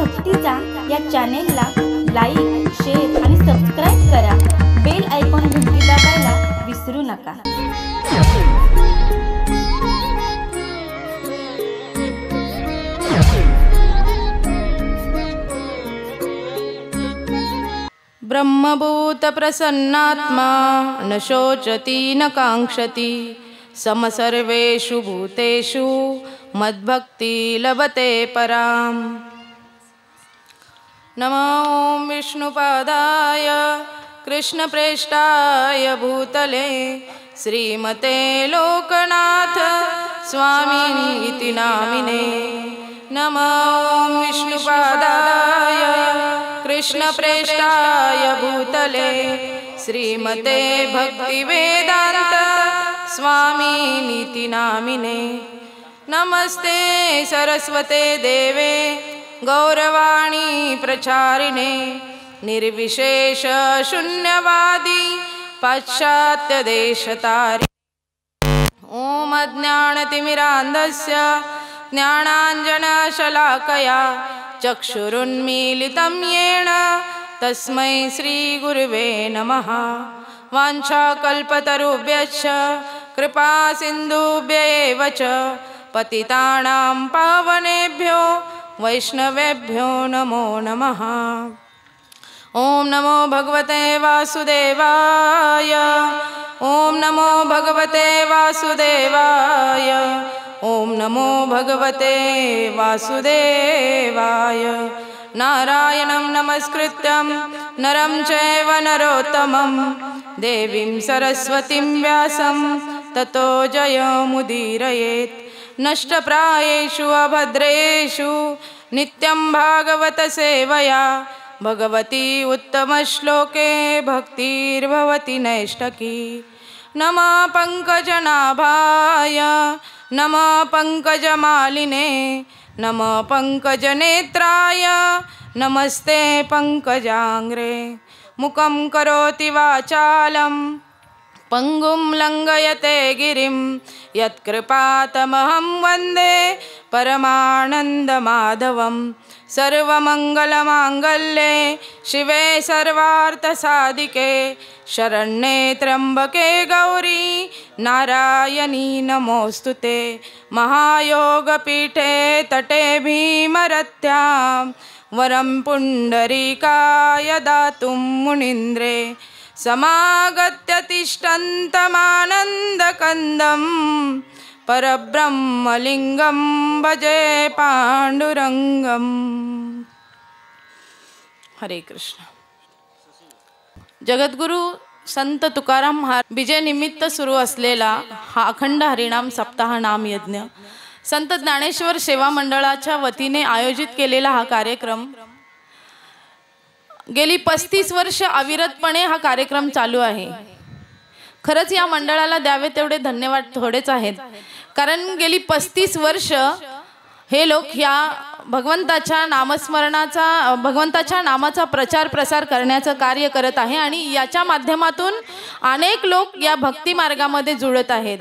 भक्तीचा या चॅनेलला like, share आणि सबस्क्राईब करा. बेल आयकॉन घंटी दाबायला विसरू नका. ब्रह्मभूत प्रसन्नात्मा न शोचति न कांक्षति समसर्वेषु भूतेषु मद्भक्ति लभते पराम. नमो विष्णुपादाय कृष्णप्रेष्ठाय भूतले श्रीमते लोकनाथ स्वामिनीति नामिने. नमो विष्णुपादाय कृष्णप्रेष्ठाय भूतले श्रीमते भक्तिवेदांत स्वामिनीति नामिने. नमस्ते सरस्वते देवे गौरवाणी प्रचारिणे निर्विशेष शून्यवादी पाश्चात्य देशतारि. ओम अज्ञानतिमिरान्धस्य ज्ञानाञ्जनशलाकया चक्षुरुन्मीलितं येन तस्मै श्रीगुरुवे नमः. वाञ्छाकल्पतरुभ्यश्च कृपासिन्धुभ्येव च पतितानां पावनेभ्यो वैष्णवेभ्यो नमो नमः. ओम नमो भगवते वासुदेवाय. ओम नमो भगवते वासुदेवाय. ओम नमो भगवते वासुदेवाय. नारायणं नमस्कृत्यं नरं चैव नरोत्तमं देवीं सरस्वतीं व्यासं ततो जयमुदीरयेत्. नष्टप्रायेषु अभद्रेषु नित्यं भागवत सेवया भगवती उत्तमश्लोके भक्तिर्भवति नैष्टकी. नमः पंकजनाभाय नमः पंकजमालिने नमः पंकजनेत्राय नमस्ते पंकजांग्रे. मुखं करोति वाचालं पंगुं लंघयते गिरिं यत्कृपातमहं वन्दे परमानन्दमाधवं. सर्वमङ्गलमाङ्गल्ये शिवे सर्वार्थसाधिके शरण्ये त्र्यम्बके गौरी नारायणी नमोस्तुते. महायोगपीठे तटे भीमरत्यां वरं पुण्डरीकाय दातुं मुनीन्द्रे समागत्य तिष्ठन्तमानन्दकन्दं परब्रह्मलिंगं भजे पांडुरंगम. हरे कृष्ण. जगद्गुरु संत तुकाराम महाराज विजय निमित्त सुरू असलेला हा अखंड हरिनाम सप्ताह नाम यज्ञ संत ज्ञानेश्वर सेवा मंडळाच्या वतीने आयोजित केलेला हा कार्यक्रम गेली 35 वर्ष अविरतपणे हा कार्यक्रम चालू आहे. खरंच या मंडळाला द्यावे तेवढे धन्यवाद थोडेच आहेत, कारण गेली 35 वर्ष हे लोक ह्या भगवंताच्या नामस्मरणाचा भगवंताच्या नामाचा प्रचार प्रसार करण्याचं कार्य करत आहे आणि याच्या माध्यमातून अनेक लोक या भक्ती मार्गामध्ये जुळत आहेत.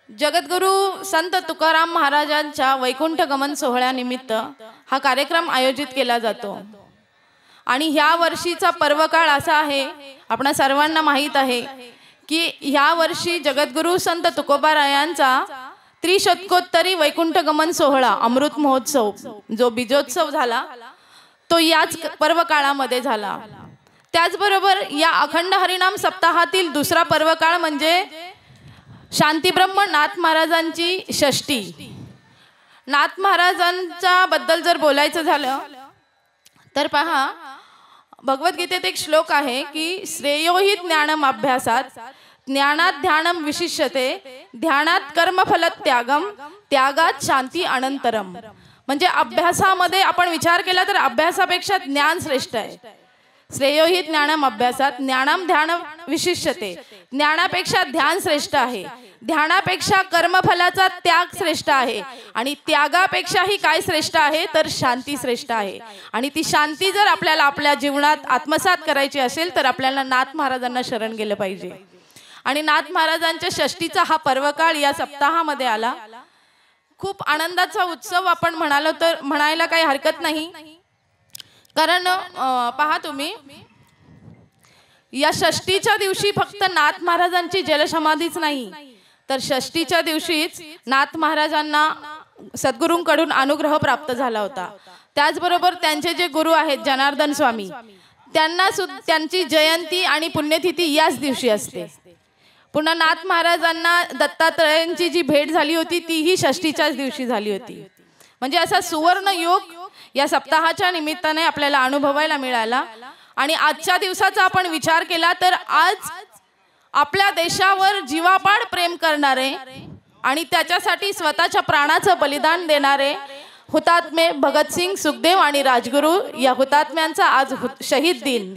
जगद्गुरु संत तुकाराम महाराजांच्या वैकुंठ गमन सोहळ्यानिमित्त हा कार्यक्रम आयोजित केला जातो आणि ह्या वर्षीचा पर्वकाळ असा आहे, आपणा सर्वांना माहीत आहे की ह्या वर्षी जगद्गुरु संत तुकोबारायांचा त्रिशतकोत्तरी वैकुंठ गमन सोहळा अमृत महोत्सव जो बीजोत्सव झाला तो याच पर्वकाळामध्ये झाला. त्याचबरोबर या अखंड हरिनाम सप्ताहातील दुसरा पर्वकाळ म्हणजे शांतीब्रह्म नाथ महाराजांची षष्टी. नाथ महाराजांच्या बद्दल जर बोलायचं झालं तर पहा, भगवद्गीतेत एक श्लोक आहे की श्रेयो हि ज्ञानम अभ्यासात ज्ञानात ध्यानम विशिष्यते ध्यानात कर्मफल त्यागम त्यागात शांती अनंतरम. म्हणजे अभ्यासामध्ये आपण विचार केला तर अभ्यासापेक्षा ज्ञान श्रेष्ठ आहे. श्रेयो हि ज्ञानम अभ्यासात ज्ञानम ध्यान विशिष्यते ज्ञानापेक्षा ध्यान श्रेष्ठ आहे, ध्यानापेक्षा कर्मफलाचा त्याग श्रेष्ठ आहे आणि त्यागापेक्षाही काय श्रेष्ठ आहे तर शांती श्रेष्ठ आहे. आणि ती शांती जर आपल्याला आपल्या जीवनात आत्मसात करायची असेल तर आपल्याला नाथ महाराजांना शरण गेलं पाहिजे. आणि नाथ महाराजांच्या षष्टीचा हा पर्वकाळ या सप्ताहामध्ये आला. खूप आनंदाचा उत्सव आपण म्हणालो तर म्हणायला काही हरकत नाही. कारण पहा तुम्ही, या षष्टीच्या दिवशी फक्त नाथ महाराजांची जलसमाधीच नाही, तर षष्टीच्या दिवशीच नाथ महाराजांना सद्गुरूंकडून अनुग्रह प्राप्त झाला होता. त्याचबरोबर त्यांचे जे गुरु आहेत जनार्दन स्वामी, त्यांची जयंती आणि पुण्यतिथी याच दिवशी असते. पुन्हा नाथ महाराजांना दत्तात्रयांची जी भेट झाली होती तीही षष्टीच्याच दिवशी झाली होती. म्हणजे असा सुवर्ण योग या सप्ताहाच्या निमित्ताने आपल्याला अनुभवायला मिळाला. आणि आजच्या दिवसाचा आपण विचार केला तर आज आपल्या देशावर जीवापाड प्रेम करणारे आणि त्याच्यासाठी स्वतःच्या प्राणाचं बलिदान देणारे हुतात्मे भगतसिंग, सुखदेव आणि राजगुरू या हुतात्म्यांचा आज शहीद दिन.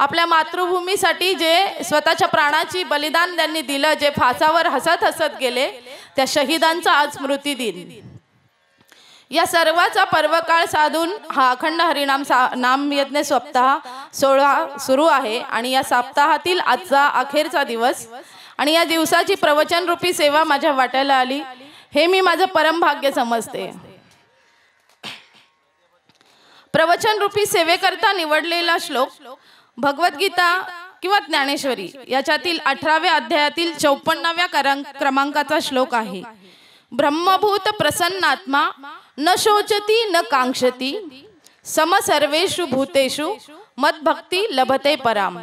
आपल्या मातृभूमीसाठी जे स्वतःच्या प्राणाची बलिदान त्यांनी दिलं, जे फासावर हसत हसत गेले, त्या शहीदांचा आज स्मृती दिन. या सर्वाचा पर्वकाळ साधून हा अखंड हरिनाम नामयज्ञ सप्ताह सोहळा सुरू आहे. आणि या सप्ताहातील आजचा अखेरचा दिवस आणि या दिवसाची प्रवचन रूपी सेवा माझ्या वाट्याला आली, हे मी माझं परम भाग्य समजते. प्रवचन रूपी सेवेकरता निवडलेला श्लोक भगवद्गीता किंवा ज्ञानेश्वरी याच्यातील 18व्या अध्यायातील 54व्या क्रमांकाचा श्लोक आहे. ब्रह्मभूत प्रसन्नात्मा न शोचती न कांक्षती सम सर्वेषु भूतेषु मद्भक्ती लभते पराम.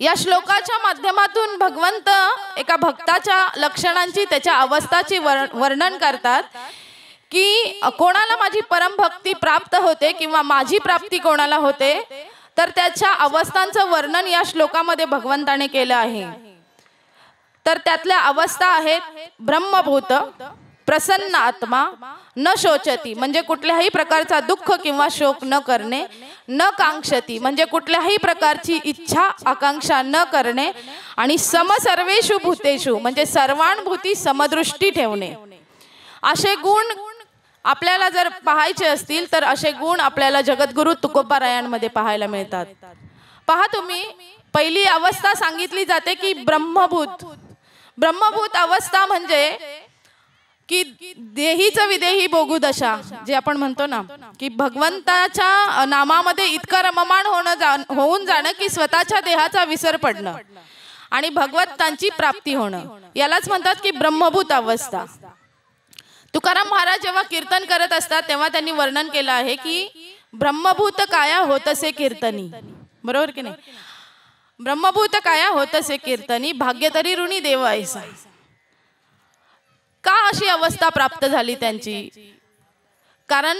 या श्लोकाच्या माध्यमातून भगवंत एका भक्ताच्या लक्षणांची, त्याच्या अवस्थाची वर्णन करतात की कोणाला माझी परम भक्ती प्राप्त होते किंवा माझी प्राप्ती कोणाला होते, तर त्याच्या अवस्थांचं वर्णन या श्लोकामध्ये भगवंताने केलं आहे. तर त्यातल्या अवस्था आहेत ब्रह्मभूत, प्रसन्न आत्मा, न शोचती म्हणजे कुठल्याही प्रकारचा दुःख किंवा शोक न करणे, न कांक्षती म्हणजे कुठल्याही प्रकारची इच्छा आकांक्षा न करणे, आणि सम सर्वेषु भूतेषु म्हणजे सर्वांभूती समदृष्टी ठेवणे. असे गुण आपल्याला जर पाहायचे असतील तर असे गुण आपल्याला जगद्गुरु तुकोबारायांमध्ये पाहायला मिळतात. पहा तुम्ही, पहिली अवस्था सांगितली जाते की ब्रह्मभूत. ब्रह्मभूत अवस्था म्हणजे की देहीचं विदेही भोगू दशा, जे आपण म्हणतो ना की भगवंताच्या नामामध्ये इतकं रममाण होऊन जाणं की स्वतःच्या देहाचा विसर पडणं आणि भगवंतांची प्राप्ती होणं, यालाच म्हणतात की ब्रह्मभूत अवस्था. तुकाराम महाराज जेव्हा कीर्तन करत असतात तेव्हा त्यांनी वर्णन केलं आहे की ब्रह्मभूत काया होतसे कीर्तनी. बरोबर की नाही? ब्रह्मभूत काया होतसे कीर्तनी भाग्य तरी ऋणी देव ऐसा. का अशी अवस्था प्राप्त झाली त्यांची? कारण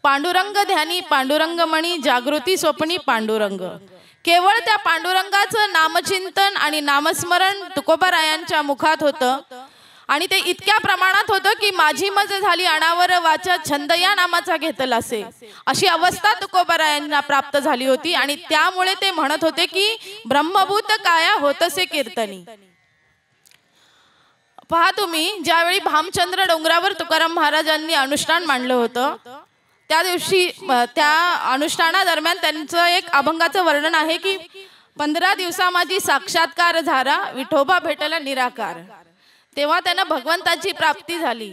पांडुरंग ध्यानी पांडुरंगमणी जागृती स्वप्नी पांडुरंग. केवळ त्या पांडुरंगाचं नामचिंतन आणि नामस्मरण तुकोबारायांच्या मुखात होतं आणि ते इतक्या प्रमाणात होतं की माझी मज झाली अनावर वाचा छंद या नामाचा घेतला असे, अशी अवस्था तुकोबारायांना प्राप्त झाली होती. आणि त्यामुळे ते म्हणत होते की ब्रह्मभूत काया होतसे कीर्तनी. पहा तुम्ही, ज्यावेळी भामचंद्र डोंगरावर तुकाराम महाराजांनी अनुष्ठान मांडलं होतं त्या दिवशी, त्या अनुष्ठानादरम्यान त्यांचं एक अभंगाचं वर्णन आहे की 15 दिवसा माझी साक्षात्कार झाला विठोबा भेटला निराकार. तेव्हा त्यांना भगवंताची प्राप्ती झाली.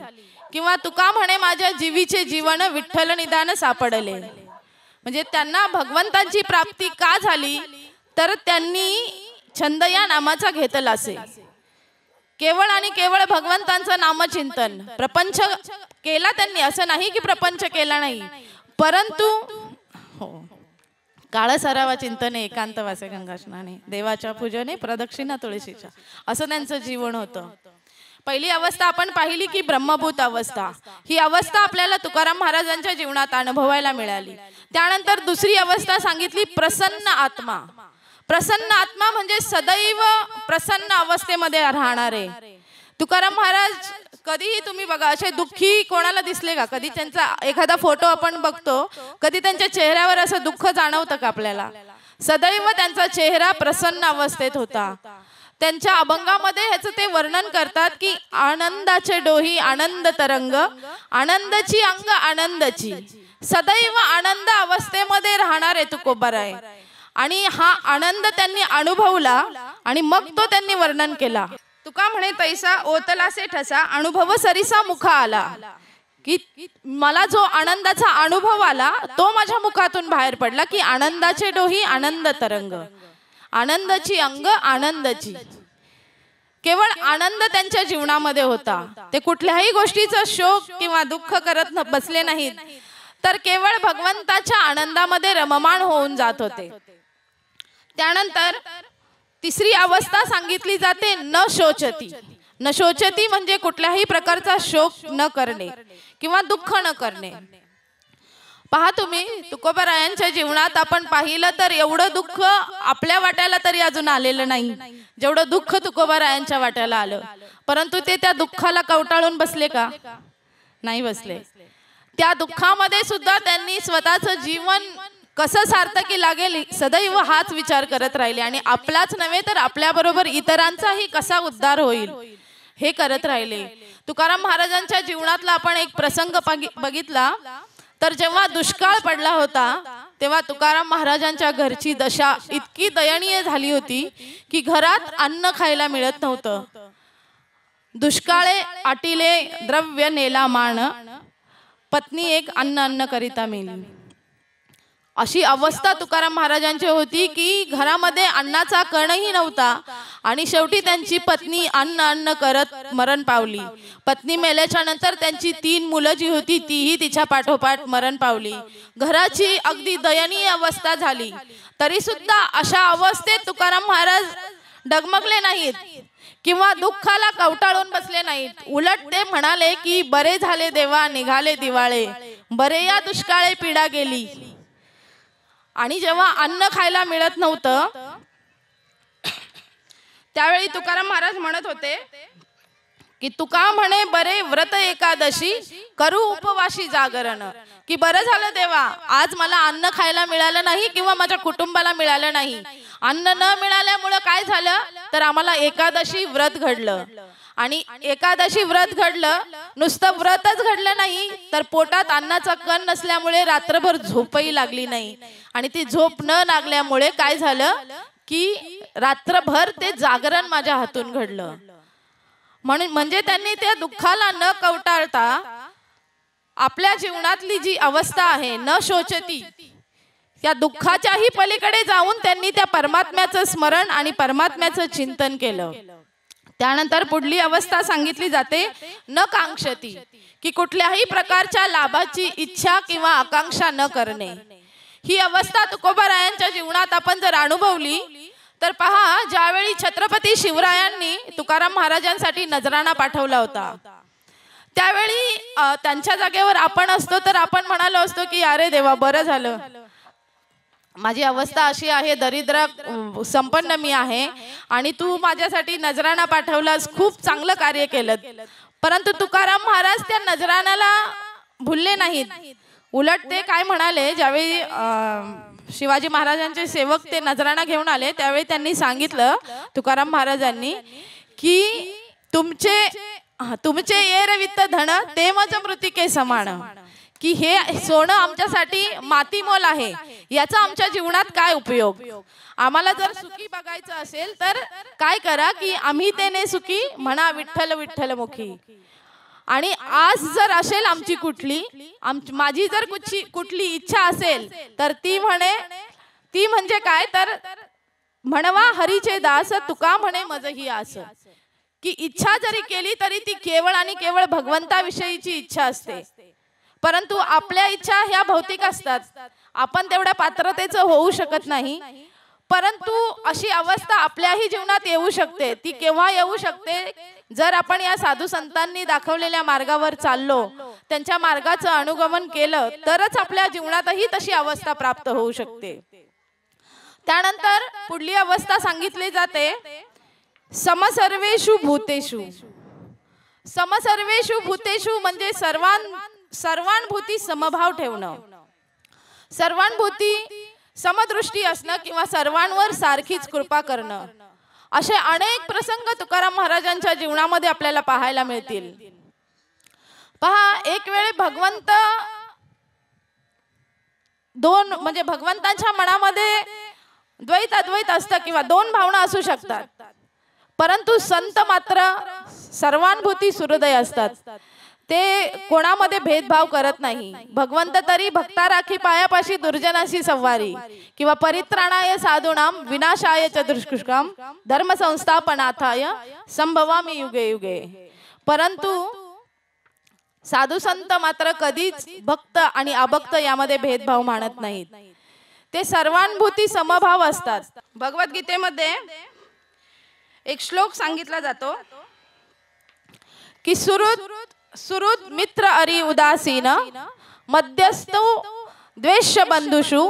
किंवा तुका म्हणे माझ्या जीवीचे जीवन विठ्ठल निदान सापडले. म्हणजे त्यांना भगवंताची प्राप्ती का झाली, तर त्यांनी छंद या नामाचा घेतला असे. केवळ आणि केवळ भगवंतांचं नामचिंतन. प्रपंच केला त्यांनी, असं नाही की प्रपंच केला नाही, परंतु हो काळ सरावा चिंतने एकांत वासे गंगा स्नाने देवाच्या पूजने प्रदक्षिणा तुळशीच्या, असं त्यांचं जीवन होतं. पहिली अवस्था आपण पाहिली की ब्रह्मभूत अवस्था. ही अवस्था आपल्याला तुकाराम महाराजांच्या जीवनात अनुभवायला मिळाली. त्यानंतर दुसरी अवस्था सांगितली प्रसन्न आत्मा. प्रसन्न आत्मा म्हणजे सदैव प्रसन्न अवस्थेमध्ये राहणारे. तुकाराम महाराज कधीही तुम्ही बघा, असे दुःखी कोणाला दिसले का? कधी त्यांचा एखादा फोटो आपण बघतो, कधी त्यांच्या चेहऱ्यावर असं दुःख जाणवतं का आपल्याला? सदैव त्यांचा चेहरा प्रसन्न अवस्थेत होता. त्यांच्या अभंगामध्ये ह्याचं ते वर्णन करतात की आनंदाचे डोही आनंद तरंग, आनंदाची अंग आनंदाची, सदैव आनंद अवस्थेमध्ये राहणारे तुकोबाराय. आणि हा आनंद त्यांनी अनुभवला आणि मग तो त्यांनी वर्णन केला. तुका म्हणे तैसा ओतलासे ठसा अनुभव सरीसा मुखा आला, की मला जो आनंदाचा अनुभव आला तो माझ्या मुखातून बाहेर पडला, की आनंदाचे डोही आनंद तरंग, आनंदाची अंग आनंदाची. केवळ आनंद त्यांच्या जीवनामध्ये होता. ते कुठल्याही गोष्टीचा शोक किंवा दुःख करत बसले नाहीत, तर केवळ भगवंताच्या आनंदामध्ये रममाण होऊन जात होते. त्यानंतर तिसरी अवस्था सांगितली जाते न शोचती. न शोचती म्हणजे कुठल्याही प्रकारचा शोक न करणे किंवा दुःख न करणे. पहा तुम्ही, तुकोबारायांच्या जीवनात आपण पाहिलं तर एवढं दुःख आपल्या वाट्याला तरी अजून आलेलं नाही जेवढं दुःख तुकोबारायांच्या वाट्याला आलं. परंतु ते त्या दुःखाला कवटाळून बसले का? नाही बसले. त्या दुःखामध्ये सुद्धा त्यांनी स्वतःचं जीवन कसं सार्थकी लागेल सदैव हाच विचार करत राहिले, आणि आपलाच नव्हे तर आपल्याबरोबर इतरांचाही कसा उद्धार होईल हे करत राहिले. तुकाराम महाराजांच्या जीवनातला आपण एक प्रसंग बघितला तर जेव्हा दुष्काळ पडला होता तेव्हा तुकाराम महाराजांच्या घरची दशा इतकी दयनीय झाली होती की घरात अन्न खायला मिळत नव्हतं. दुष्काळे आटिले द्रव्य नेला मान, पत्नी एक अन्न अन्न करिता मेली. अशी अवस्था तुकाराम महाराजांची होती की घरामध्ये अन्नाचा कणही नव्हता, आणि शेवटी त्यांची पत्नी अन्न अन्न करत मरण पावली. पत्नी मेल्याच्या नंतर त्यांची 3 मुलं जी होती तीही तिच्या पाठोपाठ मरण पावली. घराची अगदी दयनीय अवस्था झाली. तरी सुद्धा अशा अवस्थेत तुकाराम महाराज डगमगले नाहीत किंवा दुःखाला कवटाळून बसले नाहीत. उलट ते म्हणाले की बरे झाले देवा निघाले दिवाळे, बरे या दुष्काळे पीडा गेली. आणि जेव्हा अन्न खायला मिळत नव्हतं त्यावेळी तुकाराम महाराज म्हणत होते की तुका म्हणे बरे व्रत एकादशी करू उपवाशी जागरण, की बरं झालं देवा आज मला अन्न खायला मिळालं नाही किंवा माझ्या कुटुंबाला मिळालं नाही. अन्न न मिळाल्यामुळे काय झालं तर आम्हाला एकादशी व्रत घडलं, आणि एकादशी व्रत घडलं. नुसतं व्रतच घडलं नाही तर पोटात अन्नाचा कण नसल्यामुळे रात्रभर झोपही लागली नाही, आणि ती झोप न लागल्यामुळे काय झालं की रात्रभर ते जागरण माझ्या हातून घडलं. म्हणजे त्यांनी त्या दुःखाला न कवटाळता आपल्या जीवनातली जी अवस्था आहे न शोचती, त्या दुःखाच्याही पलीकडे जाऊन त्यांनी त्या परमात्म्याचं स्मरण आणि परमात्म्याचं चिंतन केलं. त्यानंतर पुढली अवस्था सांगितली जाते न कांक्षती, की कुठल्याही प्रकारच्या लाभाची इच्छा किंवा आकांक्षा न करणे. ही अवस्था तुकोबारायांच्या जीवनात आपण जर अनुभवली तर पहा, ज्यावेळी छत्रपती शिवरायांनी तुकाराम महाराजांसाठी नजराणा पाठवला होता त्यावेळी त्यांच्या जागेवर आपण असतो तर आपण म्हणालो असतो की अरे देवा बरं झालं, माझी अवस्था अशी आहे, दरिद्र संपन्न मी आहे, आणि तू माझ्यासाठी नजराणा पाठवलास, खूप चांगलं कार्य केलं. परंतु तुकाराम महाराज त्या नजराणाला भुलले नाहीत. उलट ते काय म्हणाले, ज्यावेळी शिवाजी महाराजांचे सेवक ते नजराणा घेऊन आले त्यावेळी त्यांनी सांगितलं तुकाराम महाराजांनी की तुमचे येर वित्त धन ते मज मृतिके समान, की हे सोनं आमच्यासाठी मातीमोल आहे, याचा आमच्या जीवनात काय उपयोग. आम्हाला जर सुखी बघायचं असेल तर काय करा की आम्ही तेने सुखी म्हणा विठ्ठल विठ्ठल मुखी. आणि आज जर असेल आमची माझी जर कुठली इच्छा असेल तर ती म्हणजे काय तर म्हणवा हरीचे दास तुका म्हणे मजही आस, की इच्छा जरी केली तरी ती केवळ आणि केवळ भगवंताविषयीची इच्छा असते. परंतु आपल्या इच्छा ह्या भौतिक असतात, आपण तेवढ्या पात्रतेचं होऊ शकत नाही. परंतु अशी अवस्था आपल्याही जीवनात येऊ शकते. ती केव्हा येऊ शकते, जर आपण या साधू संतांनी दाखवलेल्या मार्गावर चाललो, त्यांच्या मार्गाचं अनुगमन केलं तरच आपल्या जीवनातही तशी अवस्था प्राप्त होऊ शकते. त्यानंतर पुढली अवस्था सांगितली जाते समसर्वेषु भूतेषु. समसर्वेषु भूतेषु म्हणजे सर्वांभूती समभाव ठेवणं, सर्वांभूती समदृष्टी असणं किंवा सर्वांवर सारखीच कृपा करणं. असे अनेक प्रसंग तुकाराम महाराजांच्या जीवनामध्ये आपल्याला पाहायला मिळतील. पहा, एक वेळ भगवंतांच्या मनामध्ये द्वैत अद्वैत असतं किंवा 2 भावना असू शकतात. परंतु संत मात्र सर्वानुभूती सुहृदय असतात. ते कोणामध्ये भेदभाव करत नाही. भगवंत तरी भक्ता राखी पायापाशी दुर्जनाशी संवारी किंवा परित्राणाय साधूनाम विनाशाय च दुष्कृष्काम धर्म संस्थापनार्थाय संभवामी युगे युगे. परंतु साधू संत मात्र कधीच भक्त आणि अभक्त यामध्ये भेदभाव मानत नाहीत. ते सर्वानुभूती समभाव असतात. भगवद्गीतेमध्ये एक श्लोक सांगितला जातो की सुहृद मित्र अरी उदासीन मध्यस्थो द्वेष बंधुषु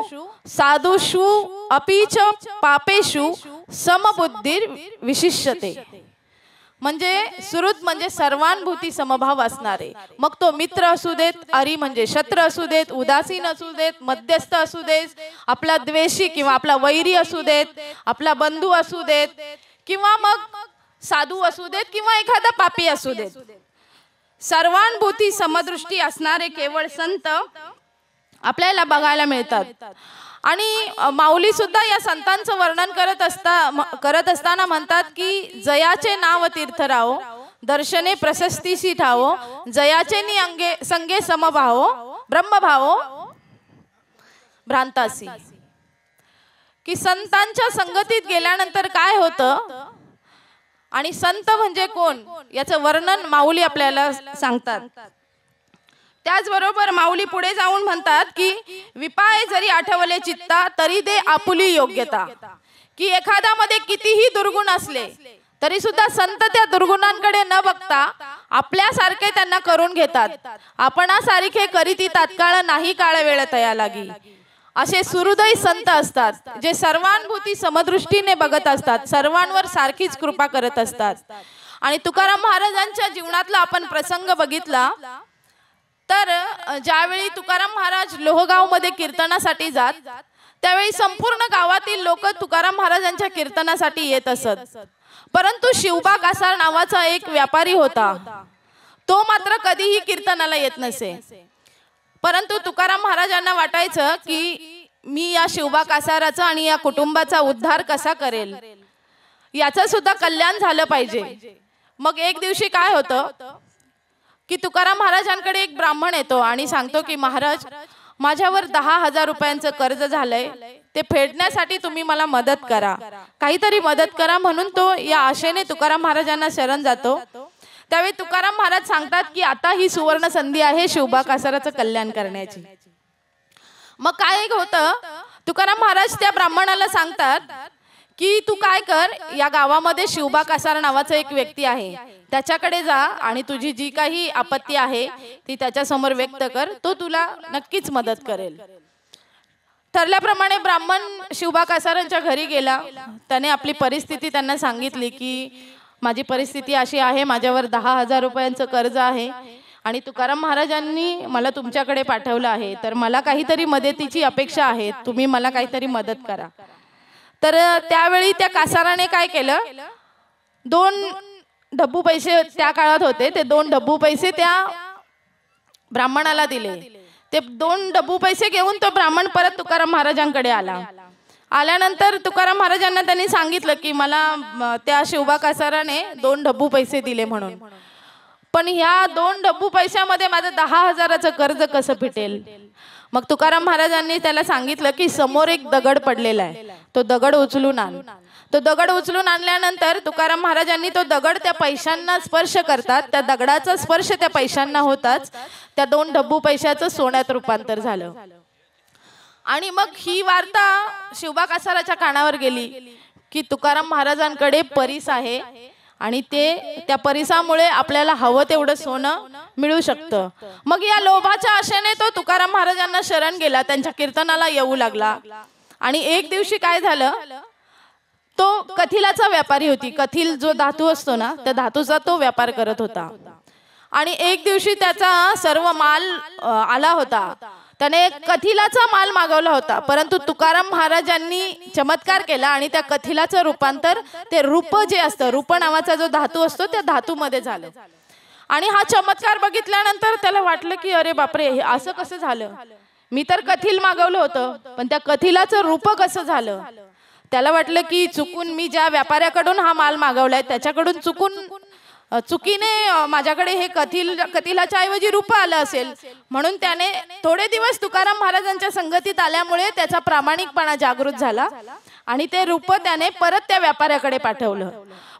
साधुषु अपीच पापेषु समबुद्धीर विशिष्यते. म्हणजे सुहृद म्हणजे सर्वानुभूती समभाव असणारे. मग तो मित्र असू देत, अरी म्हणजे शत्रू असू देत, उदासीन असू देत, मध्यस्थ असू देत, आपला द्वेषी किंवा आपला वैरी असू देत, आपला बंधू असू देत, किंवा मग साधू असू देत किंवा एखादा पापी असू देत. सर्वानुभूती समदृष्टी असणारे केवळ संत आपल्याला बघायला मिळतात. आणि माऊली सुद्धा या संतांचं वर्णन करत असताना म्हणतात की जयाचे नाव तीर्थ राहो, दर्शने प्रशस्तीशी ठावो, जयाचे नि अंगे संगे समभावो, ब्रह्मभावो भ्रांतासी. की संतांच्या संगतीत गेल्यानंतर काय होतं आणि संत म्हणजे कोण याचं वर्णन माऊली आपल्याला सांगतात. त्याचबरोबर माऊली पुढे जाऊन म्हणतात की विपाय जरी आठवले चित्ता तरी दे आपुली योग्यता. की एखाद्यामध्ये कितीही दुर्गुण असले तरी सुद्धा संत त्या दुर्गुणांकडे न बघता आपल्यासारखे त्यांना करून घेतात. आपणासारखे करीती तात्काळ नाही काळ वेळ तया लागी. असे सुहृदय संत असतात जे सर्वानुभूती समदृष्टीने बघत असतात, सर्वांवर सारखीच कृपा करत असतात. आणि तुकाराम महाराजांच्या जीवनातला आपण प्रसंग बघितला तर ज्यावेळी तुकाराम महाराज लोहगाव मध्ये कीर्तनासाठी जात त्यावेळी संपूर्ण गावातील लोक तुकाराम महाराजांच्या कीर्तनासाठी येत असत. परंतु शिवबा कासार नावाचा एक व्यापारी होता, तो मात्र कधीही कीर्तनाला येत नसे. परंतु तुकाराम महाराजांना वाटायचं की मी या शिवबा कासाराचा आणि या कुटुंबाचा उद्धार कसा करेल, याचं सुद्धा कल्याण झालं पाहिजे. मग एक दिवशी काय होतं की तुकाराम महाराजांकडे एक ब्राह्मण येतो आणि सांगतो की महाराज, माझ्यावर 10,000 रुपयांचं कर्ज झालंय, ते फेडण्यासाठी तुम्ही मला मदत करा, काहीतरी मदत करा. म्हणून तो या आशेने तुकाराम महाराजांना शरण जातो. त्यावेळी तुकाराम महाराज सांगतात की आता ही सुवर्ण संधी आहे शिवबा कासाराचं कल्याण करण्याची. मग काय होतं, तुकाराम महाराज त्या ब्राह्मणाला सांगतात की तू काय कर, या गावामध्ये शिवबा कासार नावाचा एक व्यक्ती आहे, त्याच्याकडे जा आणि तुझी जी काही आपत्ती आहे ती त्याच्या समोर व्यक्त कर, तो तुला नक्कीच मदत करेल. ठरल्याप्रमाणे ब्राह्मण शिवबा कासारांच्या घरी गेला. त्याने आपली परिस्थिती त्यांना सांगितली की माझी परिस्थिती अशी आहे, माझ्यावर 10,000 रुपयांचं कर्ज आहे आणि तुकाराम महाराजांनी मला तुमच्याकडे पाठवलं आहे, तर मला काहीतरी मदतीची अपेक्षा आहे, तुम्ही मला काहीतरी मदत करा. तर त्यावेळी त्या कासाराने काय केलं, 2 डब्बू पैसे त्या काळात होते, ते 2 डब्बू पैसे त्या ब्राह्मणाला दिले. ते 2 डब्बू पैसे घेऊन तो ब्राह्मण परत तुकाराम महाराजांकडे आल्यानंतर तुकाराम महाराजांना त्यांनी सांगितलं की मला त्या शिवबा कासाराने 2 डब्बू पैसे दिले म्हणून, पण ह्या 2 डब्बू पैशामध्ये माझं 10,000चं कर्ज कसं फिटेल. मग तुकाराम महाराजांनी त्याला सांगितलं की समोर एक दगड पडलेला आहे, तो दगड उचलून आण. तो दगड उचलून आणल्यानंतर तुकाराम महाराजांनी तो दगड त्या पैशांना स्पर्श करतात, त्या दगडाचा स्पर्श त्या पैशांना होताच त्या 2 डब्बू पैशाचं सोन्यात रूपांतर झालं. आणि मग ही वार्ता शिवबा कासाराच्या कानावर गेली की तुकाराम महाराजांकडे परीस आहे आणि त्या परिसामुळे आपल्याला हवं तेवढं सोनं मिळू शकतं. मग या लोभाच्या आशेने तो तुकाराम महाराजांना शरण गेला, त्यांच्या कीर्तनाला येऊ लागला. आणि एक दिवशी काय झालं, तो कथिलाचा व्यापारी होती. कथिल जो धातू असतो ना, त्या धातूचा तो व्यापार करत होता. आणि एक दिवशी त्याचा सर्व माल आला होता, त्याने कथिलाचा माल मागवला होता, परंतु तुकाराम महाराजांनी चमत्कार केला आणि त्या कथिलाचं रूपांतर ते रूप जे असतं, रूप नावाचा जो धातू असतो त्या धातूमध्ये झालं. आणि हा चमत्कार बघितल्यानंतर त्याला वाटलं की अरे बापरे, हे असं कसं झालं, मी तर कथिल मागवलं होतं पण त्या कथिलाचं रूप कसं झालं. त्याला वाटलं की चुकून मी ज्या व्यापाऱ्याकडून हा माल मागवलाय त्याच्याकडून चुकीने माझ्याकडे हे कथिलाच्या ऐवजी रूप आलं असेल, म्हणून त्याने थोडे दिवस तुकाराम महाराजांच्या संगतीत आल्यामुळे त्याचा प्रामाणिकपणा जागृत झाला आणि ते रूप त्याने परत त्या व्यापाऱ्याकडे पाठवलं.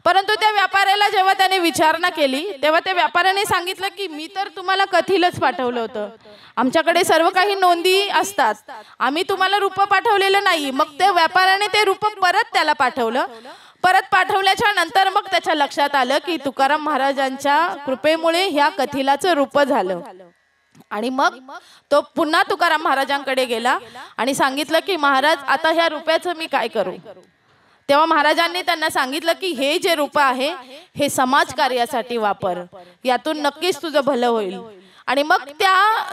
परंतु त्या व्यापाऱ्याला जेव्हा त्याने विचारणा केली तेव्हा त्या व्यापाऱ्याने सांगितलं की मी तर तुम्हाला कथिलच पाठवलं होतं, आमच्याकडे सर्व काही नोंदी असतात, आम्ही तुम्हाला रूप पाठवलेलं नाही. मग त्या व्यापाऱ्याने ते रूप परत त्याला पाठवलं. परत पाठवल्याच्या नंतर मग त्याच्या लक्षात आलं की तुकाराम महाराजांच्या कृपेमुळे ह्या कथिलाचं रूप झालं. आणि मग तो पुन्हा तुकाराम महाराजांकडे गेला आणि सांगितलं की महाराज आता ह्या रुपयाचं मी काय करू. तेव्हा महाराजांनी त्यांना सांगितलं की हे जे रूप आहे हे समाज कार्यासाठी वापर, यातून नक्कीच तुझं भलं होईल. आणि मग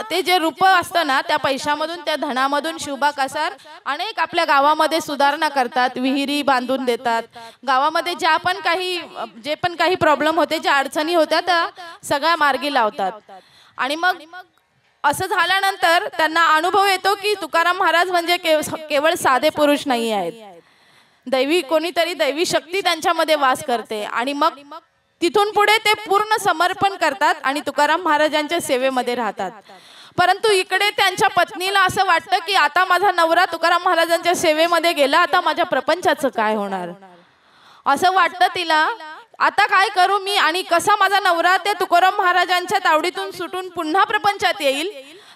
ते जे रूप असतं ना त्या पैशामधून त्या धनामधून शिवबा कासार अनेक आपल्या गावामध्ये सुधारणा करतात, विहिरी बांधून देतात, गावामध्ये जे पण काही प्रॉब्लेम होते, ज्या अडचणी होत्या त्या सगळ्या मार्गी लावतात. आणि मग असं झाल्यानंतर त्यांना अनुभव येतो की तुकाराम महाराज म्हणजे केवळ साधे पुरुष नाही आहेत, कोणीतरी दैवी शक्ती त्यांच्यामध्ये वास करते. आणि मग तिथून पुढे ते पूर्ण समर्पण करतात आणि तुकाराम महाराजांच्या सेवेमध्ये राहतात. परंतु इकडे त्यांच्या पत्नीला असं वाटतं की आता माझा नवरा तुकाराम महाराजांच्या सेवेमध्ये गेला, आता माझ्या प्रपंचाचं काय होणार असं वाटतं तिला. आता काय करू मी आणि कसा माझा नवरा त्या तुकाराम महाराजांच्या तावडीतून सुटून पुन्हा प्रपंचात येईल,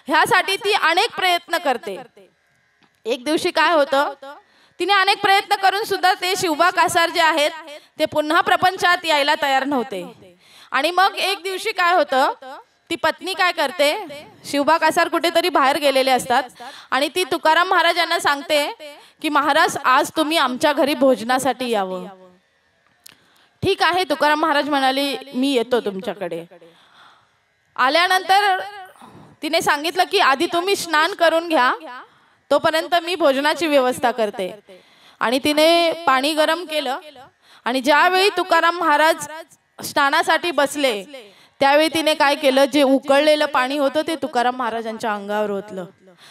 ह्यासाठी ती अनेक प्रयत्न करते. एक दिवशी काय होतं, तिने अनेक प्रयत्न करून सुद्धा ते शिवबा कासार जे आहेत ते पुन्हा प्रपंचात यायला तयार नव्हते. आणि मग एक दिवशी काय होतं, ती पत्नी काय करते, शिवबा कासार कुठेतरी बाहेर गेलेले असतात आणि ती तुकाराम महाराजांना सांगते की महाराज आज तुम्ही आमच्या घरी भोजनासाठी यावं. ठीक आहे, तुकाराम महाराज म्हणाले मी येतो तुमच्याकडे. आल्यानंतर तिने सांगितलं की आधी तुम्ही स्नान करून घ्या, तोपर्यंत मी भोजनाची व्यवस्था करते. आणि तिने पाणी गरम केलं आणि ज्यावेळी तुकाराम महाराज स्नानासाठी बसले त्यावेळी तिने काय केलं, जे उकळलेलं पाणी होतं ते तुकाराम महाराजांच्या अंगावर ओतलं.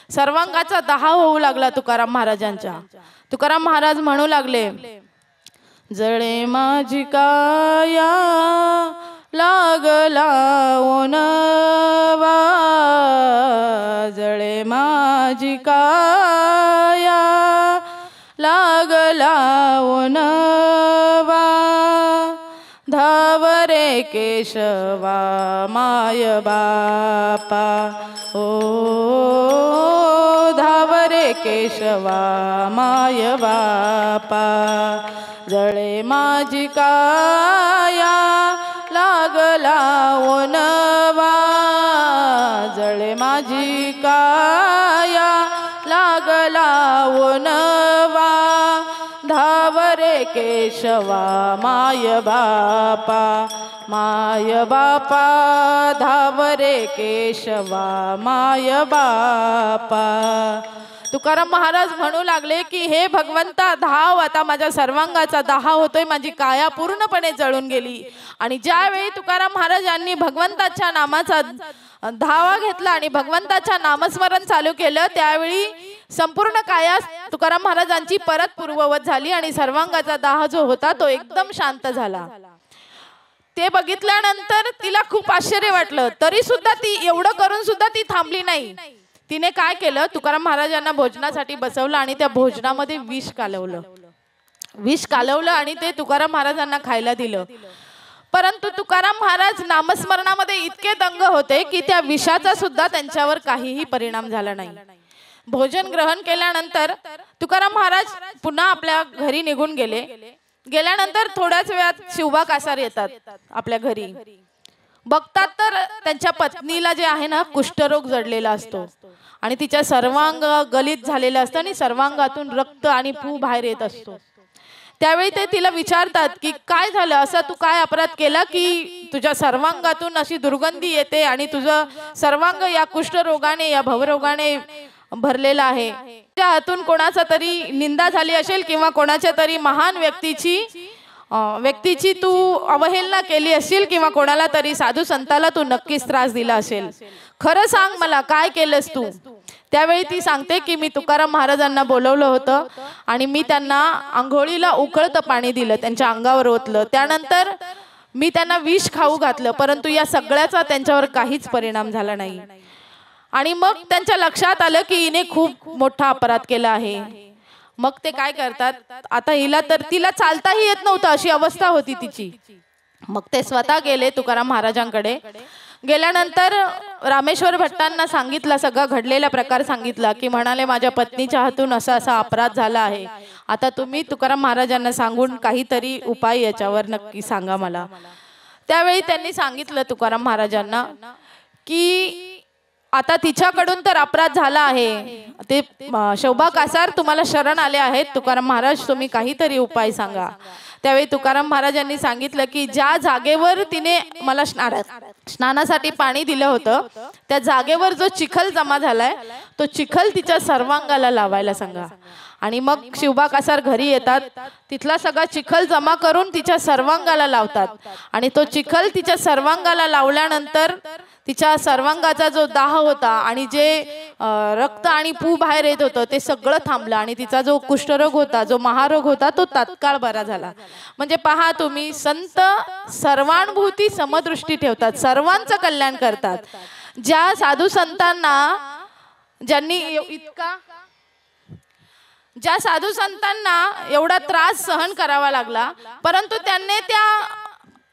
सर्वांगाचा दाह होऊ लागला तुकाराम महाराजांच्या. तुकाराम महाराज म्हणू लागले, जळे माझी काया लागला ओनवा, जळे माझी काया लागला ओनवा, धावरे केशवा माय बापा, ओ धावरे केशवा माय बापा, जळे माझी काया लागला ओनवा, जळे माझी काया लागला ओनवा, धावरे केशवा माय बापा, माय बापा, धावरे केशवा माय बापा. तुकाराम महाराज म्हणू लागले की हे भगवंता धाव, आता माझ्या सर्वांगाचा दाह होतोय, माझी काया पूर्णपणे जळून गेली. आणि ज्यावेळी तुकाराम महाराजांनी भगवंताच्या नामाचा धावा घेतला आणि भगवंताच्या नामस्मरण चालू केलं त्यावेळी संपूर्ण काया तुकाराम महाराजांची परत पूर्ववत झाली आणि सर्वांगाचा दाह जो होता तो एकदम शांत झाला. ते बघितल्यानंतर तिला खूप आश्चर्य वाटलं, तरी सुद्धा ती एवढं करून सुद्धा ती थांबली नाही. तिने काय केलं, तुकाराम महाराजांना भोजनासाठी बसवलं आणि त्या भोजनामध्ये विष कालवलं आणि ते तुकाराम महाराजांना खायला दिलं. परंतु तुकाराम महाराज नामस्मरणामध्ये इतके दंग होते की त्या विषाचा सुद्धा त्यांच्यावर काहीही परिणाम झाला नाही. भोजन ग्रहण केल्यानंतर तुकाराम महाराज पुन्हा आपल्या घरी निघून गेल्यानंतर थोड्याच वेळात शिवबा कासार येतात आपल्या घरी. बघतात तर त्यांच्या पत्नीला जे आहे ना कुष्ठरोग जडलेला असतो आणि तिच्या सर्वांग गलित झालेलं असतं आणि सर्वांगातून रक्त आणि पू बाहेर येत असतो. त्यावेळी ते तिला विचारतात की काय झालं, असं तू काय अपराध केला की तुझ्या सर्वांगातून अशी दुर्गंधी येते आणि तुझं सर्वांग या कुष्ठरोगाने या भवरोगाने भरलेला आहे. त्या हातून कोणाचा तरी निंदा झाली असेल किंवा कोणाच्या तरी महान व्यक्तीची तू अवहेलना केली असेल किंवा कोणाला तरी साधू संताला तू नक्कीच त्रास दिला असेल. खरं सांग मला काय केलंस तू. त्यावेळी ती सांगते की मी तुकाराम महाराजांना बोलवलं होतं आणि मी त्यांना आंघोळीला उकळतं पाणी दिलं, त्यांच्या अंगावर ओतलं, त्यानंतर मी त्यांना विष खाऊ घातलं, परंतु या सगळ्याचा त्यांच्यावर काहीच परिणाम झाला नाही. आणि मग त्यांच्या लक्षात आलं की हिने खूप मोठा अपराध केला आहे. मग ते काय करतात, आता हिला तर तिला चालताही येत नव्हतं, अशी अवस्था होती तिची. मग ते स्वतः गेले तुकाराम महाराजांकडे. गेल्यानंतर रामेश्वर भट्टांना सांगितलं, सगळा घडलेला प्रकार सांगितला, की म्हणाले माझ्या पत्नीच्या हातून असा असा अपराध झाला आहे. आता तुम्ही तुकाराम महाराजांना सांगून काहीतरी उपाय याच्यावर नक्की सांगा मला. त्यावेळी त्यांनी सांगितलं तुकाराम महाराजांना की आता तिच्याकडून तर अपराध झाला आहे, ते शोभा कासार तुम्हाला शरण आले आहेत, तुकाराम महाराज तुम्ही काहीतरी उपाय सांगा. त्यावेळी तुकाराम महाराजांनी सांगितलं की ज्या जागेवर तिने मला स्नानासाठी पाणी दिलं होतं त्या जागेवर जो चिखल जमा झालाय तो चिखल तिच्या सर्वांगाला लावायला सांगा. आणि मग शिवबा कासार घरी येतात, तिथला सगळा चिखल जमा करून तिच्या सर्वांगाला लावतात. आणि तो चिखल तिच्या सर्वांगाला लावल्यानंतर तिच्या सर्वांगाचा जो दाह होता आणि जे रक्त आणि पू बाहेर येत होतं ते सगळं थांबलं आणि तिचा जो कुष्ठरोग होता, जो महारोग होता, तो तात्काळ बरा झाला. म्हणजे पहा तुम्ही, संत सर्वानुभूती समदृष्टी ठेवतात, सर्वांचं कल्याण करतात. ज्या साधू संतांना ज्या साधू संतांना एवढा त्रास सहन करावा लागला, परंतु त्यांनी त्या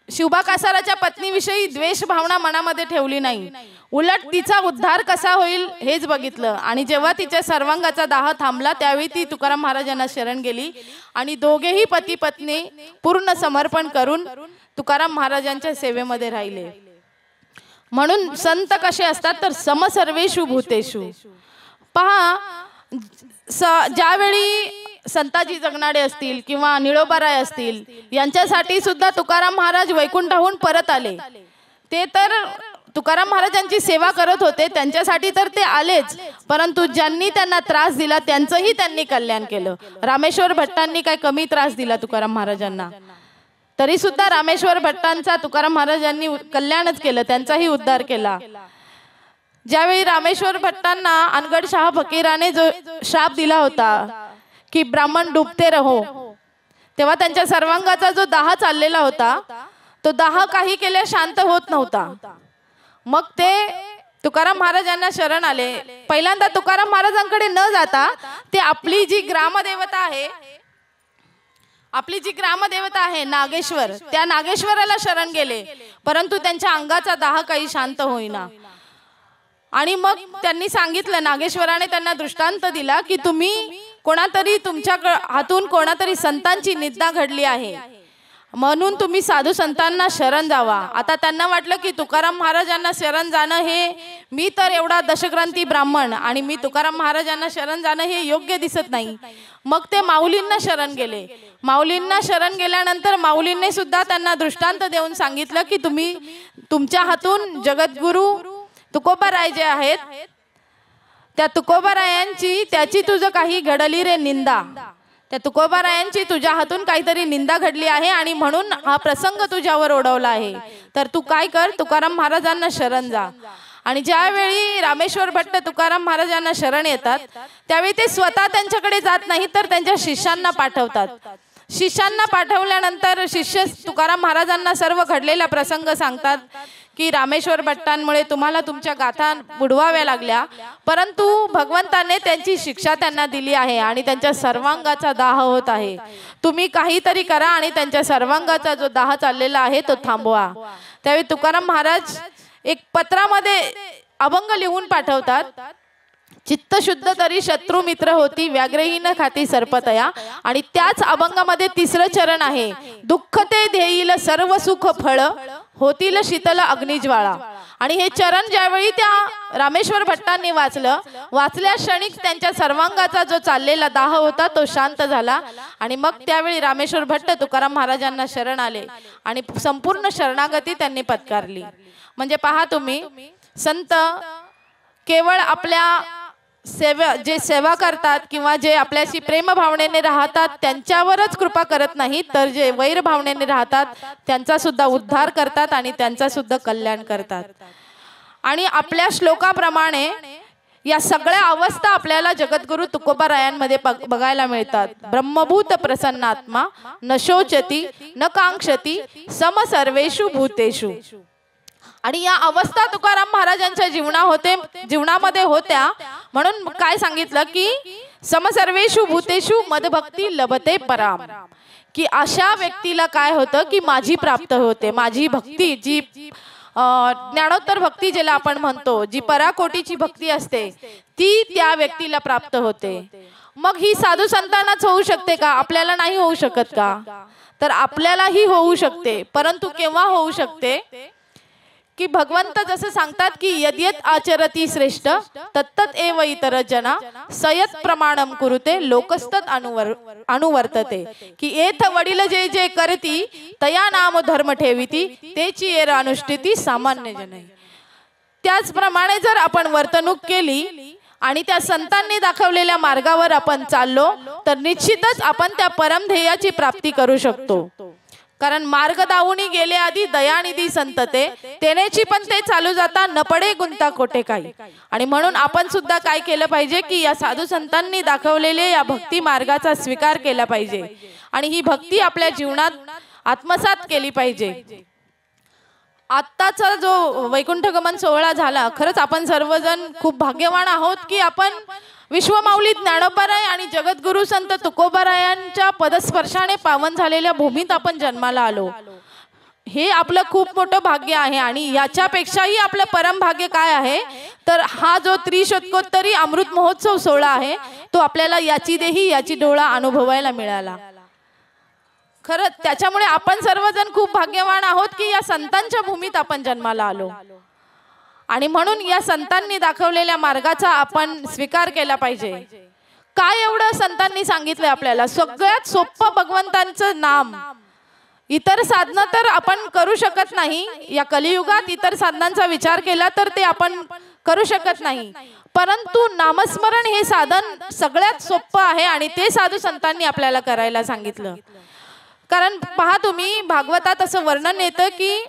शिवबा कासाराच्या पत्नीविषयी द्वेष भावना मनामध्ये ठेवली नाही, उलट तिचा उद्धार कसा होईल हेच बघितलं. आणि जेव्हा तिच्या सर्वांगाचा दाह थांबला त्यावेळी ती तुकाराम महाराजांना शरण गेली आणि दोघेही पती पत्नी पूर्ण समर्पण करून तुकाराम महाराजांच्या सेवेमध्ये राहिले. म्हणून संत कसे असतात तर समसर्वेषु भूतेषु. पहा, ज्यावेळी संताजी जगनाडे असतील किंवा निळोबाराय असतील यांच्यासाठी सुद्धा तुकाराम महाराज वैकुंठाहून परत आले. ते तर तुकाराम महाराजांची सेवा करत होते, त्यांच्यासाठी तर ते आलेच, परंतु ज्यांनी त्यांना त्रास दिला त्यांचंही त्यांनी कल्याण केलं. रामेश्वर भट्टांनी काय कमी त्रास दिला तुकाराम महाराजांना? तरी सुद्धा रामेश्वर भट्टांचा तुकाराम महाराजांनी कल्याणच केलं, त्यांचाही उद्धार केला. ज्यावेळी रामेश्वर भट्टांना अनगडशाह फकीराने जो शाप दिला होता की ब्राह्मण डुबते रहो, तेव्हा त्यांच्या सर्वांगाचा जो दाह चाललेला होता तो दाह काही केल्या शांत होत नव्हता. मग ते तुकाराम महाराजांना शरण आले. पहिल्यांदा तुकाराम महाराजांकडे न जाता ते आपली जी ग्रामदेवता आहे नागेश्वर, त्या नागेश्वराला शरण गेले, परंतु त्यांच्या अंगाचा दाह काही शांत होईना. आणि मग त्यांनी सांगितलं, नागेश्वराने त्यांना दृष्टांत दिला की तुम्ही कोणातरी तुमच्या हातून कोणातरी संतांची निंदा घडली आहे, म्हणून तुम्ही साधू संतांना शरण जावा. आता त्यांना वाटलं की तुकाराम महाराजांना शरण जाणं हे, मी तर एवढा दशग्रंथी ब्राह्मण आणि मी तुकाराम महाराजांना शरण जाणं हे योग्य दिसत नाही. मग ते माऊलींना शरण गेले. माऊलींना शरण गेल्यानंतर माऊलींनी सुद्धा त्यांना दृष्टांत देऊन सांगितलं की तुम्ही तुमच्या हातून जगद्गुरु तुकोबाराय जे आहेत त्या तुकोबारायांची, त्याची तुझं काही घडली रे निंदा, त्या तुकोबारायांची तुझ्या हातून काहीतरी निंदा घडली आहे आणि म्हणून हा प्रसंग तुझ्यावर ओढवला आहे. तर तू काय कर, तुकाराम महाराजांना शरण जा. आणि ज्यावेळी रामेश्वर भट्ट तुकाराम महाराजांना शरण येतात त्यावेळी ते स्वतः त्यांच्याकडे जात नाही, तर त्यांच्या शिष्यांना पाठवतात. शिष्यांना पाठवल्यानंतर शिष्य तुकाराम महाराजांना सर्व घडलेला प्रसंग सांगतात की रामेश्वर भट्टांमुळे तुम्हाला तुमच्या गाथा बुडवाव्या लागल्या, परंतु भगवंताने त्यांची शिक्षा त्यांना दिली आहे आणि त्यांच्या सर्वांगाचा दाह होत आहे. तुम्ही काहीतरी करा आणि त्यांच्या सर्वांगाचा जो दाह चाललेला आहे तो थांबवा. त्यावेळी तुकाराम महाराज एक पत्रामध्ये अभंग लिहून पाठवतात. चित्त शुद्ध तरी शत्रू मित्र होती, व्याघ्रहीन खाती सर्पतया. आणि त्याच अभंगामध्ये तिसरं चरण आहे, दुःख ते देईल सर्व सुख फळ, होतील शीतल अग्निज्वाळा. आणि हे चरण ज्यावेळी त्या रामेश्वर भट्टांनी वाचल्या क्षणिक त्यांच्या सर्वांगाचा जो चाललेला दाह होता तो शांत झाला. आणि मग त्यावेळी रामेश्वर भट्ट तुकाराम महाराजांना शरण आले आणि संपूर्ण शरणागती त्यांनी पत्कारली. म्हणजे पहा तुम्ही, संत केवळ आपल्या जे सेवा करतात किंवा जे आपल्याशी प्रेम भावनेने राहतात त्यांच्यावरच कृपा करत नाहीत, तर जे वैर भावनेने राहतात त्यांचा सुद्धा उद्धार करतात आणि त्यांचा सुद्धा कल्याण करतात. आणि आपल्या श्लोकाप्रमाणे या सगळ्या अवस्था आपल्याला जगद्गुरु तुकोबारायांमध्ये बघायला मिळतात. ब्रह्मभूत प्रसन्नात्मा न शोचती न कांक्षती सम सर्वेषु भूतेषु. आणि या अवस्था तुकाराम महाराजांच्या जीवनामध्ये होत्या. म्हणून काय सांगितलं की सम सर्वेषु भूतेषु मदभक्ती लभते पराम. की अशा व्यक्तीला काय होतं की माझी प्राप्त होते, माझी भक्ती जी ज्ञानोत्तर भक्ती ज्याला आपण म्हणतो, जी पराकोटीची भक्ती असते ती त्या व्यक्तीला प्राप्त होते. मग ही साधू संतांनाच होऊ शकते का? आपल्याला नाही होऊ शकत का? तर आपल्यालाही होऊ शकते. परंतु केव्हा होऊ शकते की भगवंत जसं सांगतात की यद्यत आचरती श्रेष्ठ तत्तत एव इतर जना सयत प्रमाणम कुरुते लोकस्तत अनुवर्तते. की एथ वडील जे जे करती तया नाम धर्म ठेविती तेची एर अनुष्ठिती सामान्य जन. त्याचप्रमाणे जर आपण वर्तणूक केली आणि त्या संतांनी दाखवलेल्या मार्गावर आपण चाललो तर निश्चितच आपण त्या परमध्येयाची प्राप्ती करू शकतो. कारण मार्ग दावुनी गेले आधी दयानिधी संतते तेनेची पण ते चालू जाता न पडे गुंता कोटे काही. आणि म्हणून आपण सुद्धा काय केलं पाहिजे की या साधू संतांनी दाखवलेले या भक्ती मार्गाचा स्वीकार केला पाहिजे आणि ही भक्ती आपल्या जीवनात आत्मसात केली पाहिजे. आत्ताचा जो वैकुंठ गमन सोहळा झाला, खरंच आपण सर्वजण खूप भाग्यवान आहोत की आपण विश्वमाऊली ज्ञानोबाराय आणि जगद्गुरु संत तुकोबारायांच्या पदस्पर्शाने पावन झालेल्या भूमीत आपण जन्माला आलो. हे आपलं खूप मोठं भाग्य आहे. आणि याच्यापेक्षाही आपलं परम भाग्य काय आहे तर हा जो त्रिशतकोत्तरी अमृत महोत्सव सोहळा आहे तो आपल्याला याची देही याची डोळा अनुभवायला मिळाला. खरंच त्याच्यामुळे आपण सर्वजण खूप भाग्यवान आहोत की या संतांच्या भूमीत आपण जन्माला आलो. आणि म्हणून या संतांनी दाखवलेल्या मार्गाचा आपण स्वीकार केला पाहिजे. काय एवढं संतांनी सांगितलंय आपल्याला? सगळ्यात सोपं भगवंतांचं नाम. इतर साधना तर आपण करू शकत नाही. या कलियुगात इतर साधनांचा विचार केला तर ते आपण करू शकत नाही. परंतु नामस्मरण हे साधन सगळ्यात सोपं आहे आणि ते साधू संतांनी आपल्याला करायला सांगितलं. कारण पहा तुम्ही भागवतात असं वर्णन येतं की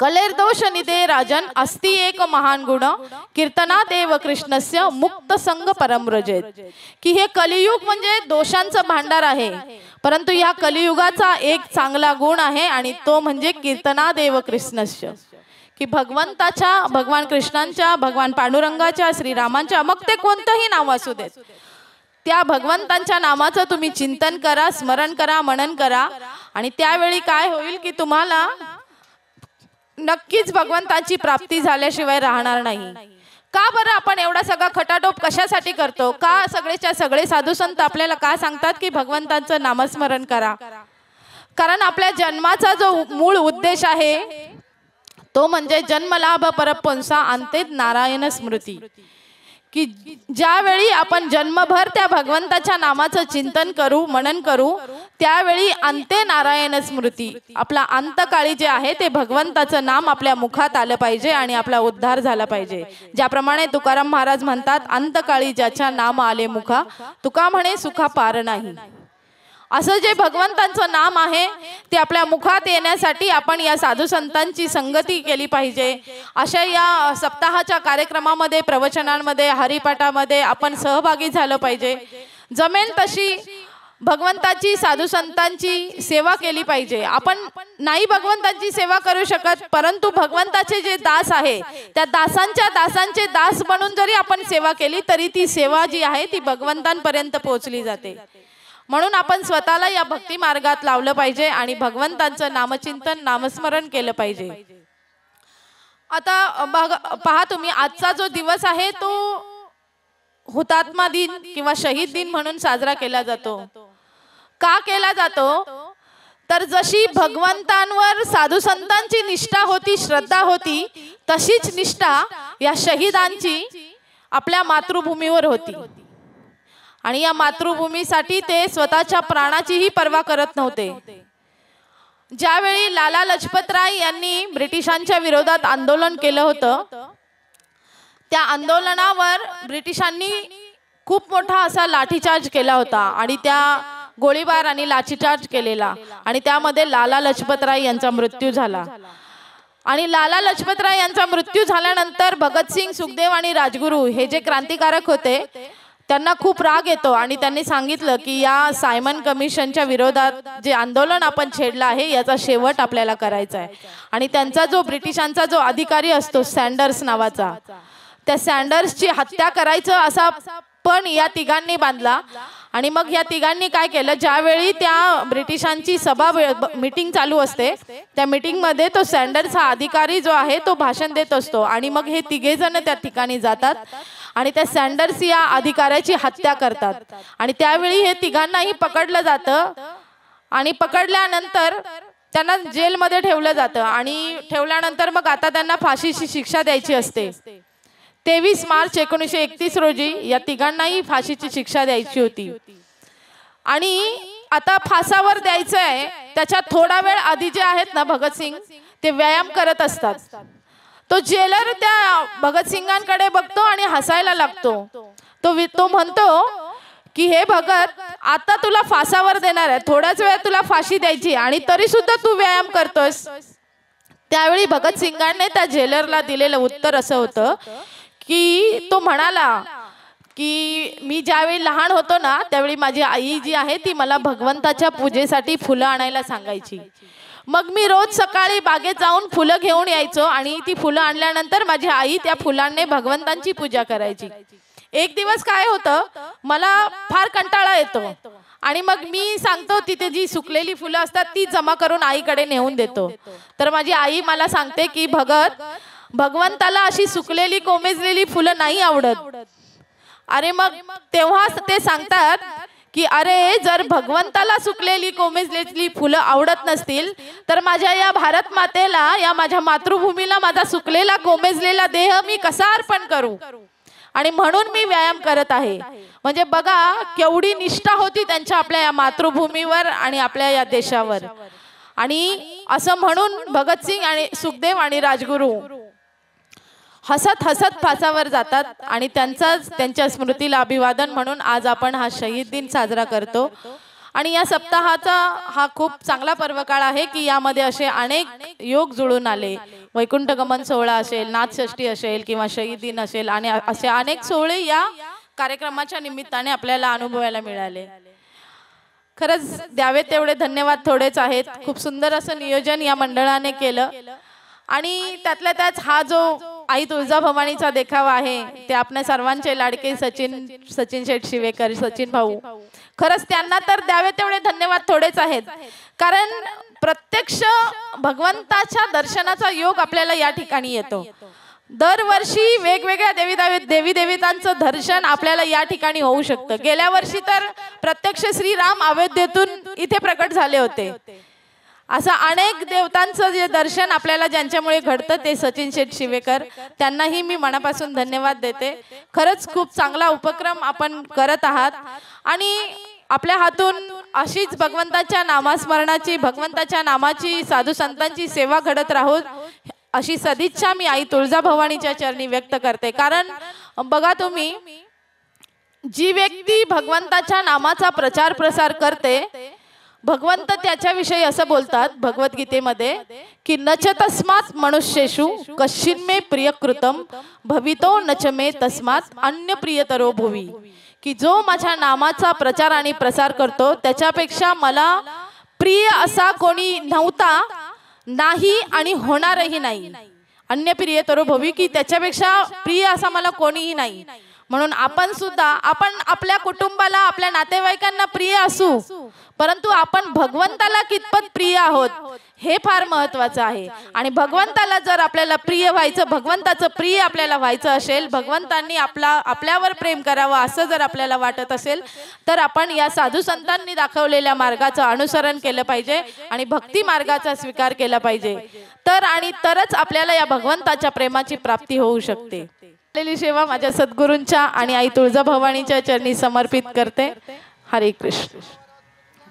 कलेर्दोष निदे राजन अस्ति एक महान गुण कीर्तनात एव कृष्णस्य मुक्त संग परम रजेत. की हे कलियुग म्हणजे दोषांचं भांडार आहे, परंतु या कलियुगाचा एक चांगला गुण आहे आणि तो म्हणजे कीर्तनात एव कृष्णस्य. की भगवंताच्या, भगवान कृष्णांच्या, भगवान पांडुरंगाच्या, श्रीरामांच्या, मग ते कोणतंही नाव असू देत, त्या भगवंतांच्या नामाचं तुम्ही चिंतन करा, स्मरण करा, मनन करा. आणि त्यावेळी काय होईल की तुम्हाला नक्कीच भगवंताची प्राप्ती झाल्याशिवाय राहणार नाही. का बरं आपण एवढा सगळा खटाटोप कशासाठी करतो? का सगळेच्या सगळे साधू संत आपल्याला का सांगतात की भगवंतांचं नामस्मरण करा? कारण आपल्या जन्माचा जो मूळ उद्देश आहे तो म्हणजे जन्मलाभ परपुंसा अंते नारायण स्मृती. की ज्यावेळी आपण जन्मभर त्या भगवंताच्या नामाचं चिंतन करू, मनन करू, त्यावेळी अंते नारायण स्मृती, आपला अंतकाळी जे आहे ते भगवंताचं नाम आपल्या मुखात आलं पाहिजे आणि आपला उद्धार झाला पाहिजे. ज्याप्रमाणे तुकाराम महाराज म्हणतात, अंतकाळी ज्याच्या नाम आले मुखा तुका म्हणे सुखा पार नाही. असं जे भगवंतांचं नाम आहे ते आपल्या मुखात येण्यासाठी आपण या साधू संतांची संगती केली पाहिजे. अशा या सप्ताहाच्या कार्यक्रमामध्ये, प्रवचनांमध्ये, हरिपाठामध्ये आपण सहभागी झालं पाहिजे. जमेल तशी भगवंताची, साधू संतांची सेवा केली पाहिजे. आपण नाही भगवंतांची सेवा करू शकत, परंतु भगवंताचे जे दास आहे त्या दासांच्या दासांचे दास बनून जरी आपण सेवा केली तरी ती सेवा जी आहे ती भगवंतांपर्यंत पोहोचली जाते. म्हणून आपण स्वतःला या भक्ती मार्गात लावलं पाहिजे आणि भगवंतांचं नामचिंतन, नामस्मरण केलं पाहिजे. आता पहा तुम्ही, आजचा जो दिवस आहे तो हुतात्मा दिन किंवा शहीद दिन म्हणून साजरा केला जातो. का केला जातो तर जशी भगवंतांवर साधू संतांची निष्ठा होती, श्रद्धा होती, तशीच निष्ठा या शहीदांची आपल्या मातृभूमीवर होती. आणि या मातृभूमीसाठी ते स्वतःच्या प्राणाचीही पर्वा करत नव्हते. ज्यावेळी लाला लजपतराय यांनी ब्रिटिशांच्या विरोधात आंदोलन केलं होतं, त्या आंदोलनावर ब्रिटिशांनी खूप मोठा असा लाठीचार्ज केला होता आणि त्या गोळीबार आणि लाठीचार्ज केलेला आणि त्यामध्ये लाला लजपतराय यांचा मृत्यू झाला. आणि लाला लजपतराय यांचा मृत्यू झाल्यानंतर भगतसिंग, सुखदेव आणि राजगुरू हे जे क्रांतिकारक होते त्यांना खूप राग येतो आणि त्यांनी सांगितलं की या सायमन कमिशनच्या विरोधात जे आंदोलन आपण छेडलं आहे याचा शेवट आपल्याला करायचा आहे. आणि त्यांचा जो ब्रिटिशांचा जो अधिकारी असतो सँडर्स नावाचा, त्या सँडर्सची हत्या करायचं असा पण या तिघांनी बांधला. आणि मग या तिघांनी काय केलं, ज्यावेळी त्या ब्रिटिशांची सभा मीटिंग चालू असते त्या मीटिंग मध्ये तो सँडर्स हा अधिकारी जो आहे तो भाषण देत असतो आणि मग हे तिघे जण त्या ठिकाणी जातात आणि त्या सँडर्स या अधिकाऱ्याची हत्या करतात. आणि त्यावेळी हे तिघांनाही पकडलं जातं आणि पकडल्यानंतर त्यांना जेलमध्ये ठेवलं जातं आणि ठेवल्यानंतर मग आता त्यांना फाशीची शिक्षा द्यायची असते. 23 मार्च 1931 रोजी या तिघांनाही फाशीची शिक्षा द्यायची होती. आणि आता फासावर द्यायचं आहे त्याच्या थोडा वेळ आधी जे आहेत ना भगतसिंग ते व्यायाम करत असतात. तो जेलर त्या भगतसिंगांकडे बघतो आणि हसायला लागतो. तो म्हणतो की हे भगत, आता तुला फासावर देणार आहे, थोड्याच वेळ तुला फाशी द्यायची आणि तरी सुद्धा तू व्यायाम करतोस. त्यावेळी भगतसिंगांनी त्या जेलरला दिलेलं उत्तर असं होतं की तो म्हणाला की मी ज्यावेळी लहान होतो ना त्यावेळी माझी आई जी आहे ती मला भगवंताच्या पूजेसाठी फुलं आणायला सांगायची. मग मी रोज सकाळी बागेत जाऊन फुलं घेऊन यायचो आणि ती फुलं आणल्यानंतर माझी आई त्या फुलांनी भगवंतांची पूजा करायची. एक दिवस काय होतं, मला फार कंटाळा येतो आणि मग मी सांगतो तिथे जी सुकलेली फुलं असतात ती जमा करून आईकडे नेऊन देतो. तर माझी आई मला सांगते की भगत, भगवंताला अशी सुकलेली कोमेजलेली फुलं नाही आवडत. अरे मग तेव्हा ते सांगतात की अरे जर भगवंताला सुकलेली कोमेजलेली फुलं आवडत नसतील तर माझ्या या भारत मातेला, या माझ्या मातृभूमीला माझा सुकलेला कोमेजलेला देह मी कसा अर्पण करू, आणि म्हणून मी व्यायाम करत आहे. म्हणजे बघा केवढी निष्ठा होती त्यांच्या आपल्या या मातृभूमीवर आणि आपल्या या देशावर. आणि असं म्हणून भगतसिंग आणि सुखदेव आणि राजगुरू हसत हसत फासावर जातात आणि त्यांच्या स्मृतीला अभिवादन म्हणून आज आपण हा शहीद दिन साजरा करतो. आणि या सप्ताहाचा हा खूप चांगला पर्वकाळ आहे की यामध्ये असे अनेक योग जुळून आले. वैकुंठ गमन सोहळा असेल, नाथषष्ठी असेल किंवा शहीद दिन असेल आणि असे अनेक सोहळे या कार्यक्रमाच्या निमित्ताने आपल्याला अनुभवायला मिळाले. खरंच द्यावे तेवढे धन्यवाद थोडेच आहेत. खूप सुंदर असं नियोजन या मंडळाने केलं आणि त्यातल्या त्यात हा जो आई तुळजाभवानीचा देखावा आहे ते आपल्या सर्वांचे लाडके सचिन शेठ शिवेकर, सचिन भाऊ, खरंच त्यांना तर द्यावे तेवढे धन्यवाद थोडेच आहेत. कारण प्रत्यक्ष भगवंताच्या दर्शनाचा योग आपल्याला या ठिकाणी येतो. दरवर्षी वेगवेगळ्या देवी देवतांचं दर्शन आपल्याला या ठिकाणी होऊ शकतं. गेल्या वर्षी तर प्रत्यक्ष श्रीराम अयोध्येतून इथे प्रकट झाले होते. असं अनेक देवतांचं जे दर्शन आपल्याला ज्यांच्यामुळे घडतं ते सचिन शेठ शिवेकर, त्यांनाही मी मनापासून धन्यवाद देते. खरंच खूप चांगला उपक्रम आपण करत आहात आणि आपल्या हातून अशीच भगवंताच्या नामस्मरणाची, भगवंताच्या नामाची, साधू संतांची सेवा घडत राहू अशी सदिच्छा मी आई तुळजाभवानीच्या चरणी व्यक्त करते. कारण बघा तुम्ही, जी व्यक्ती भगवंताच्या नामाचा प्रचार प्रसार करते, भगवंत त्याच्याविषयी असं बोलतात भगवद्गीतेमध्ये की नच तस्मात् मनुष्येषु कश्चिन्मे प्रियकृतम भवितो नच मे तस्मात् अन्य प्रियतरो भुवी. की जो माझ्या नामाचा प्रचार आणि प्रसार करतो त्याच्यापेक्षा मला प्रिय असा कोणी नव्हता, नाही आणि होणारही नाही. अन्य प्रियतरो भुवी, की त्याच्यापेक्षा प्रिय असा मला कोणीही नाही. म्हणून आपण सुद्धा आपल्या कुटुंबाला, आपल्या नातेवाईकांना प्रिय असू, परंतु आपण भगवंताला कितपत प्रिय आहोत हे फार महत्वाचं आहे. आणि भगवंताला जर आपल्याला प्रिय व्हायचं, भगवंताचं प्रिय आपल्याला व्हायचं असेल, भगवंतांनी आपल्यावर प्रेम करावं असं जर आपल्याला वाटत असेल तर आपण या साधू संतांनी दाखवलेल्या मार्गाचं अनुसरण केलं पाहिजे आणि भक्ती मार्गाचा स्वीकार केला पाहिजे. तरच आपल्याला या भगवंताच्या प्रेमाची प्राप्ती होऊ शकते. सेवा माझ्या सद्गुरूंच्या आणि आई तुळजाभवानीच्या चरणी समर्पित करते. हरे कृष्ण.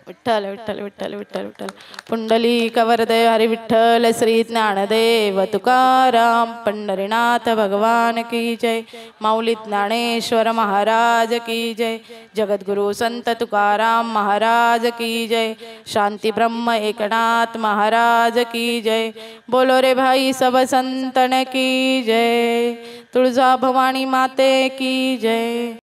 विठ्ठल विठ्ठल विठ्ठल विठ्ठल विठ्ठल. पुंडलिक वरदय हरी विठ्ठल. श्री ज्ञानदेव तुकाराम पंढरीनाथ भगवान की जय. माऊली ज्ञानेश्वर महाराज की जय. जगद्गुरु संत तुकाराम महाराज की जय. शांती ब्रह्म एकनाथ महाराज की जय. बोलो रे भाई सब संतन की जय. तुळजा भवानी माते की जय.